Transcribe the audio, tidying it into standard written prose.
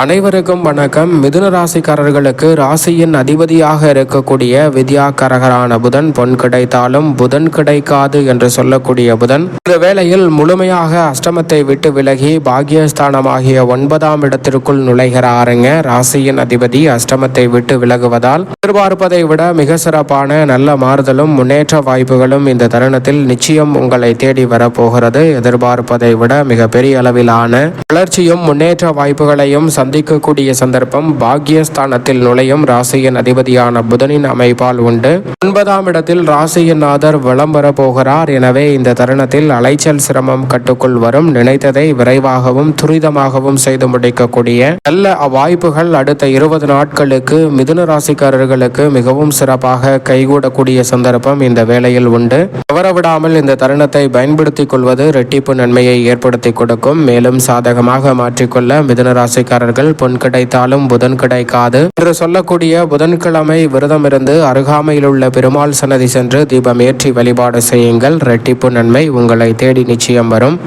அனைவருக்கும் வணக்கம். மிதுன ராசிக்காரர்களுக்கு ராசியின் அதிபதியாக இருக்கக்கூடிய வித்யாகாரகரான புதன், பொன் கிடைத்தாலும் புதன் கிடைக்காது என்று சொல்லக்கூடிய புதன் இந்த வேளையில் முழுமையாக அஷ்டமத்தை விட்டு விலகி பாக்கியஸ்தானமாகிய 9ஆம் இடத்திற்குள் நுழைகிறாருங்க. ராசியின் அதிபதி அஷ்டமத்தை விட்டு விலகுவதால் எதிர்பார்ப்பதை விட மிக சிறப்பான நல்ல மாறுதலும் முன்னேற்ற வாய்ப்புகளும் இந்த தருணத்தில் நிச்சயம் உங்களை தேடி வரப்போகிறது. எதிர்பார்ப்பதை விட மிக பெரிய அளவிலான வளர்ச்சியும் முன்னேற்ற வாய்ப்புகளையும் சந்திக்கக்கூடிய சந்தர்ப்பம் பாக்கியஸ்தானத்தில் நுழையும் ராசியின் அதிபதியான புதனின் அமைப்பால் உண்டு. 9ஆம் இடத்தில் ராசியின் நாதர் வலம் வர போகிறார். எனவே இந்த தருணத்தில் அலைச்சல் சிரமம் கட்டுக்குள் வரும். நினைத்ததை விரைவாகவும் துரிதமாகவும் செய்து முடிக்கக்கூடிய நல்ல வாய்ப்புகள் அடுத்த 20 நாட்களுக்கு மிதுன ராசிக்காரர்களுக்கு மிகவும் சிறப்பாக கைகூடக்கூடிய சந்தர்ப்பம் இந்த வேளையில் உண்டு. தவறவிடாமல் இந்த தருணத்தை பயன்படுத்திக் கொள்வது இரட்டிப்பு நன்மையை ஏற்படுத்தி கொடுக்கும். மேலும் சாதகமாக மாற்றிக்கொள்ள மிதுன ராசிக்காரர்கள் பொன் கிடைத்தாலும் புதன் கிடைக்காது என்று சொல்லக்கூடிய புதன்கிழமை விரதம் இருந்து அருகாமையில் உள்ள பெருமாள் சன்னதி சென்று தீபம் ஏற்றி வழிபாடு செய்யுங்கள். இரட்டிப்பு நன்மை உங்களை தேடி நிச்சயம் வரும்.